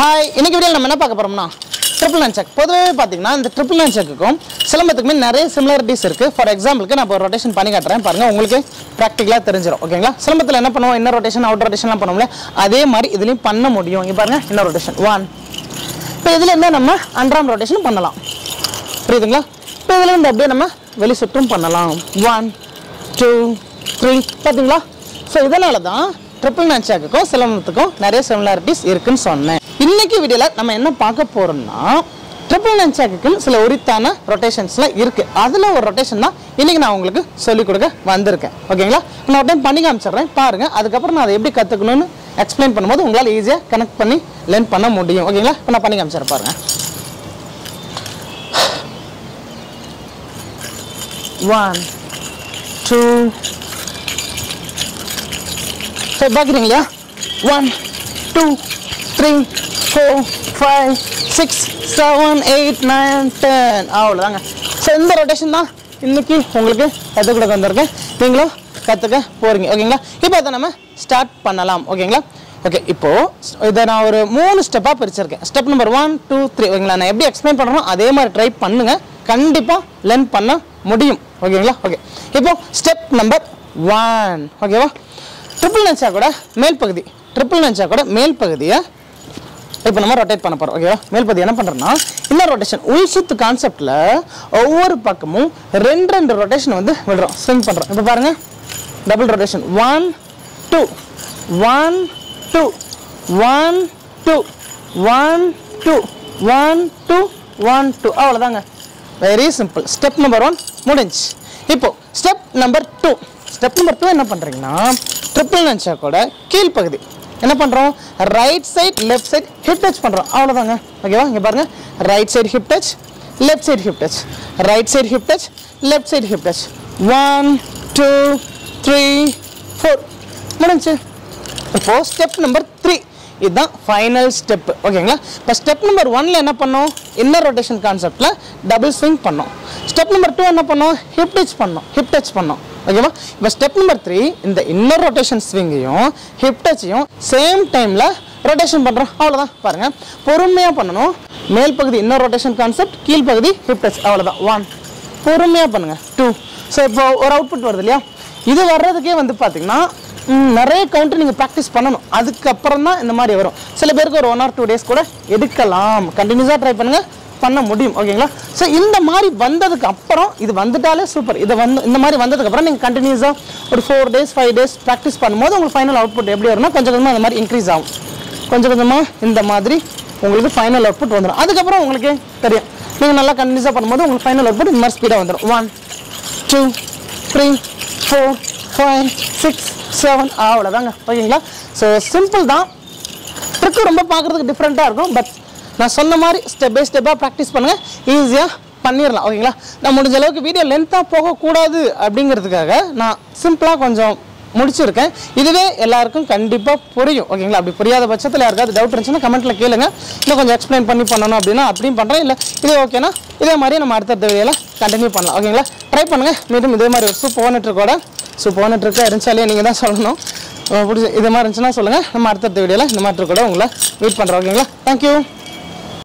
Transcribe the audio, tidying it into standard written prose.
Hi, இன்னைக்கு வீடியோவில் நம்ம என்ன பார்க்க போகிறோம்னா ட்ரிபிள் நன் செக். பொதுவாகவே பார்த்தீங்கன்னா இந்த ட்ரிபிள் நன் செக்குக்கும் சிலம்பத்துக்குமே நிறைய சிமிலாரிட்டிஸ் இருக்குது. ஃபார் எக்ஸாம்பிளுக்கு நான் இப்போ ரொட்டேஷன் பண்ணி காட்டுறேன் பாருங்கள், உங்களுக்கு ப்ராக்டிக்கலாக தெரிஞ்சிடும். ஓகேங்களா? சிலம்பத்தில் என்ன பண்ணுவோம், இன்னர் ரொட்டேஷன் அவுட் ரொட்டேஷன்லாம் பண்ணுவோம்ல, அதே மாதிரி இதுலேயும் பண்ண முடியும். இங்கே பாருங்கள், இன்னர் ரொட்டேஷன் 1. இப்போ இதில் என்ன நம்ம அண்டராம் ரொட்டேஷன் பண்ணலாம், புரியுதுங்களா? இப்போ இதில் வந்து அப்படியே நம்ம வெளி சுற்றும் பண்ணலாம். 1 2 3 பார்த்தீங்களா? ஸோ இதனால தான் ட்ரிபிள் நன் செக்குக்கும் சிலம்பத்துக்கும் நிறைய சிமிலாரிட்டிஸ் இருக்குன்னு சொன்னேன். இன்னைக்கு வீடியோவில் நம்ம என்ன பார்க்க போகிறோம்னா, ட்ரிபிள் நன் செக்குக்கு சில உரித்தான ரொட்டேஷன்ஸ்லாம் இருக்குது. அதில் ஒரு ரொட்டேஷன் தான் இன்றைக்கி நான் உங்களுக்கு சொல்லிக் கொடுக்க வந்திருக்கேன். ஓகேங்களா? நான் ஒரு டைம் பண்ணி காமிச்சிடுறேன் பாருங்கள். அதுக்கப்புறம் நான் அதை எப்படி கற்றுக்கணும்னு எக்ஸ்பிளைன் பண்ணும்போது உங்களால் ஈஸியாக கனெக்ட் பண்ணி லேர்ன் பண்ண முடியும். ஓகேங்களா? இப்போ நான் பண்ணி காமிச்சிடுறேன் பாருங்கள். 1 2 சரி பார்க்குறீங்களா? 1 2 3 4 5 6 7 8 9 10 அவ்வளோதாங்க. ஸோ இந்த ரொட்டேஷன் தான் இன்றைக்கி உங்களுக்கு கற்றுக்கிட வந்திருக்கேன். நீங்களும் கற்றுக்க போகிறீங்க. ஓகேங்களா? இப்போ அதை நம்ம ஸ்டார்ட் பண்ணலாம். ஓகேங்களா? ஓகே, இப்போது இதை நான் ஒரு 3 ஸ்டெப்பாக பிரிச்சிருக்கேன். Step number 1 2 3. ஓகேங்களா? நான் எப்படி எக்ஸ்பிளைன் பண்ணுறோம் அதே மாதிரி ட்ரை பண்ணுங்கள், கண்டிப்பாக லேர்ன் பண்ண முடியும். ஓகேங்களா? ஓகே, இப்போ ஸ்டெப் நம்பர் 1. ஓகேவா? ட்ரிபிள் நன் செக்கோட மேல் பகுதி, ட்ரிபிள் நன் செக்கோட மேல் பகுதியை இப்போ நம்ம ரொட்டேட் பண்ண போகிறோம். ஓகேவா? மேல் பகுதி என்ன பண்ணுறோம்னா, இந்த ரொட்டேஷன் உள் சுத்து கான்செப்டில் ஒவ்வொரு பக்கமும் 2 ரொட்டேஷன் வந்து விடுறோம், ஸ்விங் பண்ணுறோம். இப்போ பாருங்கள், டபுள் ரொட்டேஷன் 1 2 1 2 1 2 1 2 1 2 1 2 அவ்வளோதாங்க. Very simple. ஸ்டெப் நம்பர் 1 முடிஞ்சு. இப்போது ஸ்டெப் நம்பர் 2. ஸ்டெப் நம்பர் 2 என்ன பண்ணுறீங்கன்னா, ட்ரிபிள் நன் செக்கோட கீழ்ப்பகுதி என்ன பண்ணுறோம், right side left side hip touch பண்ணுறோம். அவ்வளோதாங்க. ஓகேவா? இங்கே பாருங்கள், right side hip touch, left side hip touch, right side hip touch, left side hip touch. 1 2 3 4 முடிஞ்சு. இப்போது ஸ்டெப் நம்பர் 3, இதுதான் ஃபைனல் ஸ்டெப்பு. ஓகேங்களா? இப்போ ஸ்டெப் நம்பர் 1ல் என்ன பண்ணோம், இன்னர் ரொட்டேஷன் கான்செப்டில் டபுள் ஸ்விங் பண்ணோம். ஸ்டெப் நம்பர் 2 என்ன பண்ணோம், ஹிப் டச் பண்ணோம், ஹிப் டச் பண்ணோம். ஓகேவா? இப்போ ஸ்டெப் நம்பர் 3 இந்த இன்னர் ரொட்டேஷன் ஸ்விங்கையும் ஹிப் டச்சையும் சேம் டைமில் ரொட்டேஷன் பண்ணுறோம். அவ்வளோதான். பாருங்கள், பொறுமையாக பண்ணணும். மேல் பகுதி இன்னர் ரொட்டேஷன் கான்செப்ட், கீழ் பகுதி ஹிப் டச். அவ்வளோதான். 1 பொறுமையாக பண்ணுங்கள். 2. ஸோ இப்போ ஒரு அவுட்புட் வருது இல்லையா, இது வர்றதுக்கே வந்து பார்த்திங்கன்னா நிறைய கவுண்டர் நீங்கள் ப்ராக்டிஸ் பண்ணணும். அதுக்கப்புறம் தான் இந்த மாதிரி வரும். சில பேருக்கு ஒரு 1 or 2 days கூட எடுக்கலாம். கண்டினியூஸாக ட்ரை பண்ணுங்கள், பண்ண முடியும். ஓகேங்களா? ஸோ இந்த மாதிரி வந்ததுக்கு அப்புறம், இது வந்துட்டாலே சூப்பர். இதை இந்த மாதிரி வந்ததுக்கப்புறம் நீங்கள் கண்டினியூஸாக ஒரு 4 days 5 days ப்ராக்டிஸ் பண்ணும்போது உங்களுக்கு ஃபைனல் அவுட்புட் எப்படி வரும்னா, கொஞ்சம் கொஞ்சமாக இந்த மாதிரி இன்க்ரீஸ் ஆகும். கொஞ்சம் கொஞ்சமாக இந்த மாதிரி உங்களுக்கு ஃபைனல் அவுட்புட் வந்துடும். அதுக்கப்புறம் உங்களுக்கு தெரியும், நீங்கள் நல்லா கண்டினியூஸாக பண்ணும்போது உங்களுக்கு ஃபைனல் அவுட்புட் இந்த மாதிரி ஸ்பீடாக வந்துடும். 1 2 3 4 5 6 7 அவ்வளோதாங்க. ஓகேங்களா? ஸோ சிம்பிள் தான். ட்ரிக்கு ரொம்ப பார்க்குறதுக்கு டிஃப்ரெண்ட்டாக இருக்கும். பட் நான் சொன்ன மாதிரி ஸ்டெப் பை ஸ்டெப்பாக ப்ராக்டிஸ் பண்ணுங்கள், ஈஸியாக பண்ணிடலாம். ஓகேங்களா? நான் முடிஞ்ச அளவுக்கு வீடியோ லென்த்தாக போகக்கூடாது அப்படிங்கிறதுக்காக நான் சிம்பிளாக கொஞ்சம் முடிச்சிருக்கேன். இதுவே எல்லாருக்கும் கண்டிப்பாக புரியும். ஓகேங்களா? அப்படி புரியாத பட்சத்தில் யாருக்காவது டவுட் இருந்துச்சுன்னா கமெண்ட்டில் கேளுங்க. இன்னும் கொஞ்சம் எக்ஸ்பிளைன் பண்ணணும் அப்படின்னா அப்படியும் பண்ணுறேன். இல்லை இது ஓகேனா இதே மாதிரி நம்ம அடுத்தடுத்த வீடியோவில் கண்டினியூ பண்ணலாம். ஓகேங்களா? ட்ரை பண்ணுங்கள். மீண்டும் இதே மாதிரி ஒரு சூப்பரான ட்ரிக்காக இருந்துச்சாலே நீங்கள் தான் சொல்லணும். பிடிச்சி இதே மாதிரி இருந்துச்சுன்னா சொல்லுங்கள். நம்ம அடுத்தடுத்த வீடியோவில் இந்த மாதிரி ட்ரிக்கோட உங்களை வெயிட் பண்ணுறோம். ஓகேங்களா? தேங்க்யூ.